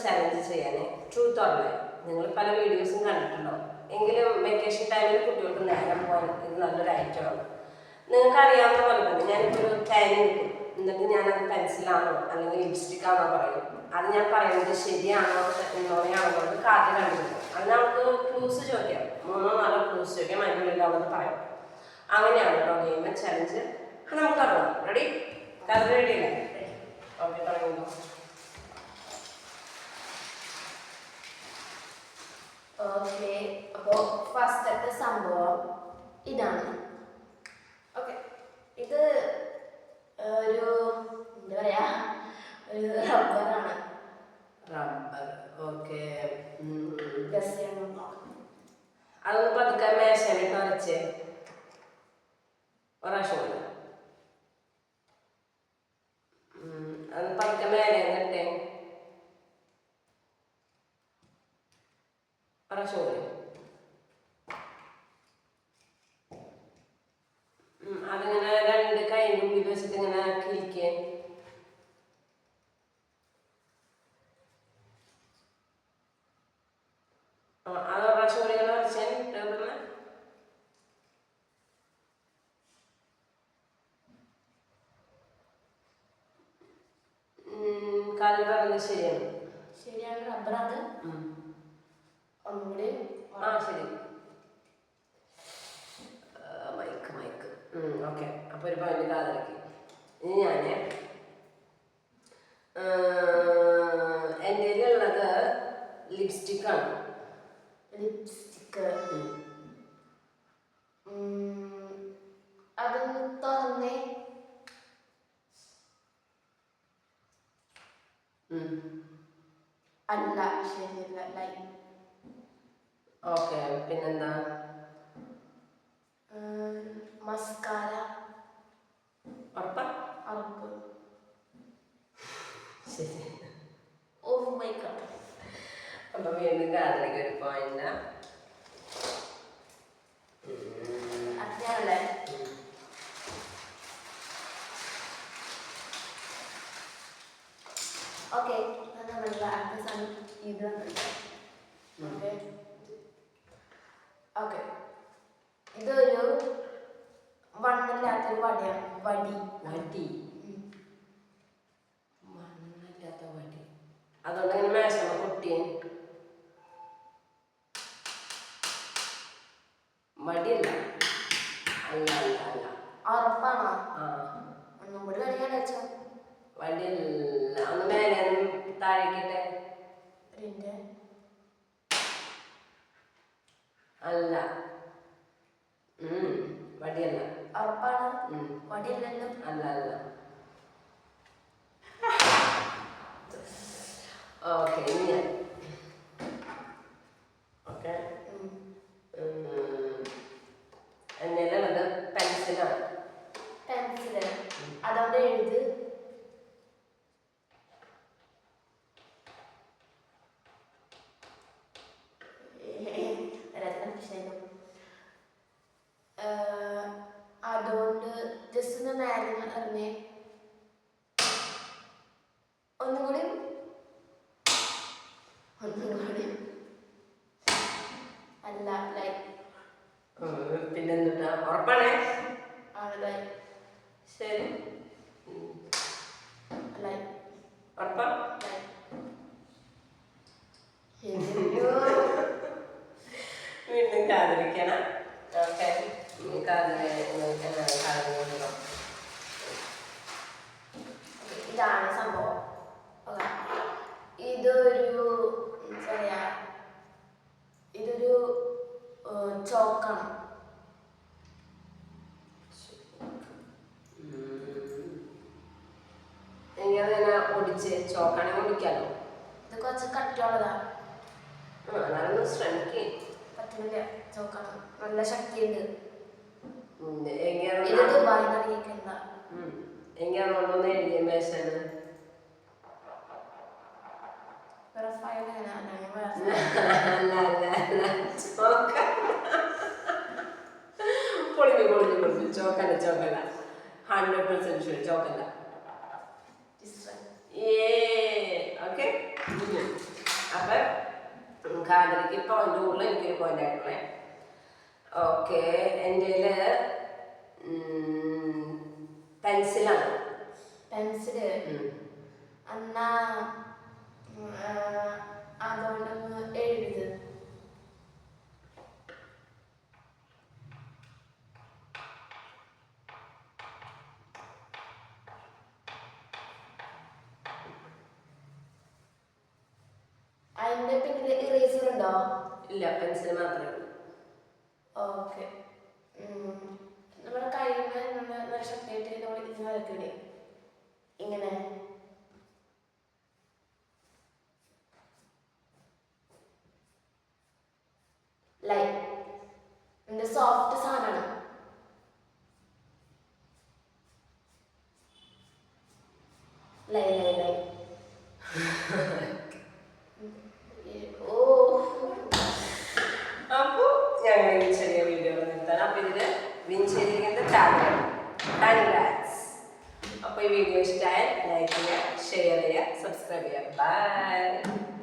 Challenge ചെയ്യാൻ. Truth or ലൈ. നിങ്ങൾ പല വീഡിയോസും കണ്ടിട്ടുണ്ടോ? എങ്കിലും വെക്കേഷൻ ടൈമിൽ കുട്ടികൾക്ക് നേരം പോകാൻ ഇത് നല്ലൊരു ഐറ്റമാണ്. നിങ്ങൾക്ക് അറിയാവുന്ന പോലെ തന്നെ ഞാനിപ്പോൾ ഒരു ടൈം എടുക്കും, എന്നിട്ട് ഞാനത് പെൻസിലാണോ അല്ലെങ്കിൽ ലിപ്സ്റ്റിക് ആണോ പറയും. അത് ഞാൻ പറയുന്നത് ശരിയാണോ എന്നോടെയാണോ കാർഡ് കണ്ടുപിടിക്കും. അത് നമുക്ക് ക്ലൂസ് ചോദിക്കാം, 3-4 ക്ലൂസ് ചോദിക്കാം, അതിനുള്ളിൽ അവർക്ക് പറയാം. അങ്ങനെയാണ് കേട്ടോ ഗെയിം ചലഞ്ച്. അപ്പം നമുക്ക് തുടങ്ങാം. റെഡി? കാർഡ് റെഡി അല്ലേ? ഓക്കെ, തുടങ്ങുമ്പോൾ ഓക്കെ. അപ്പോൾ ഫസ്റ്റത്തെ സംഭവം ഇതാണ്. ഓക്കെ, ഇത് ഒരു എന്താ പറയാ, ഒരു റബ്ബറാണ്. റബ്ബർ. ഓക്കെ, അത് പതുക്കെ മേശാനിട്ട് അരച്ചേ. ഒരാവശ്യം കൊണ്ട് അത് പതുക്കെ മേലെ എന്നിട്ടേ ഒരാവശ്യം കൊണ്ട് അതിങ്ങനെ 2 കൈൻ്റെ ഉള്ളിൽ വെച്ചിട്ട് ഇങ്ങനെ കിളിക്കേ. അത് ഒരാവശ്യം കൂടി ഇങ്ങനെ വരച്ചേ ടേബിളിന്. കാര്യം പറഞ്ഞത് ശരിയാണ്. ശരിയാണ്, റബ്ബറാണ്. ഒന്നുകൂടി. ശരി. മൈക്ക്. ഓക്കെ, അപ്പോൾ ഒരു പോയിന്റ് കാതിലേക്ക്. ഇനി ഞാൻ എൻ്റെ ഉള്ളത് ലിപ്സ്റ്റിക്കാണ്. ലിപ്സ്റ്റിക്ക്. അതൊന്ന് തുറന്നേ. അല്ല, ശരിയല്ല. ലൈൻ. ഓക്കെ, പിന്നെന്താ? മസ്കാര. ഉറപ്പാ? ഉറപ്പ്. ശരി. Oh my god. അപ്പം വീണ്ടും കാതിലേക്ക് ഒരു പോയിന്റ്. അങ്ങനെയല്ലേ? ഓക്കെ, നമ്മളുടെ അടുത്ത സമയം ഇത് ഓക്കെ. ഓക്കെ, ഇതൊരു വണ്ണില്ലാത്തൊരു വടിയാണ്. വടി. മണ്ണില്ലാത്ത വടി. അതുകൊണ്ട് ഇങ്ങനെ മേശമ പൊട്ടിയേ. വടിയല്ല. അല്ല. ഉറപ്പാണോ? ഒന്നും കൂടി കളിക്കാൻ വെച്ചോ. വടിയല്ല. ഒന്ന് മേലെ താഴേക്കിട്ടെ. അല്ല. വടിയല്ല. ഉറപ്പാണ്? വടിയല്ലല്ലോ. അല്ല. ഓക്കെ, ഇനി ഓക്കെ. എന്നുള്ളത് പെൻസിലാണ്. പെൻസില്. അതുകൊണ്ട് എഴുത്. അതുകൊണ്ട് ജസ്റ്റ് ഒന്ന് നേരെ അറിഞ്ഞേ. ഒന്നുകൂടി. അല്ല, ലൈൻ. പിന്നെന്താ? ഉറപ്പാണേ? ആണ് ലൈൻ. ശരി. ലൈൻ. ഉറപ്പാ? വീണ്ടും കാതിരിക്കണം. ഓക്കെ, ഇതാണ് സംഭവം. ഇതൊരു ചോക്കാണ്. എനിക്കതിങ്ങനെ ഒടിച്ച് ചോക്കാണെങ്കിൽ ഒടിക്കാലോ. ഇത് കുറച്ച് കട്ടിയുള്ളതാണ്. എന്നാലൊന്ന് ശ്രമിക്കേ. പറ്റില്ല, ചോക്കാണ്. നല്ല ശക്തിയുണ്ട്. എങ്ങനെ ഇത് ദുബായിൽ ഇറങ്ങിക്കണ്ട. എങ്ങനെയാണോന്ന് എഴുതിയ മേശന്. പൊളിഞ്ഞു ചോക്കല്ല. 100% ഷുവർ ചോക്കല്ല. ഓക്കെ. കാതലിക്ക് പോയിന്റ് ഉള്ളിൽ എനിക്കൊരു പോയിന്റ് ആയിട്ടുള്ളേ. ഓക്കെ, എൻ്റെ പെൻസിലാണ്. പെൻസില് എന്നാ അതുകൊണ്ടൊന്ന് എഴുത്. അതിന്റെ പിന്നിൽ ഇറേസർ ഉണ്ടോ? ഇല്ല, പെൻസിൽ മാത്രമേ ഉള്ളൂ. ഓക്കെ, നമ്മുടെ കൈമ നല്ല ശക്തിയായിട്ട് നമ്മൾ ഇങ്ങനെ വരക്കണേ, ഇങ്ങനെ. ലൈൻ എന്റെ സോഫ്റ്റ് സാധനമാണ്. Line line line. ഓ, അപ്പോൾ ഞങ്ങൾ ഈ ചെറിയ വീഡിയോ നിർത്താൻ. അപ്പോൾ ഇതിൽ വിൻ ചെയ്തിരിക്കുന്നത് ടാബ്ലറ്റ്. കൺഗ്രാറ്റ്സ്. അപ്പോൾ ഈ വീഡിയോ ഇഷ്ടമായാൽ ലൈക്ക് ചെയ്യുക, ഷെയർ ചെയ്യുക, സബ്സ്ക്രൈബ് ചെയ്യുക. ബൈ.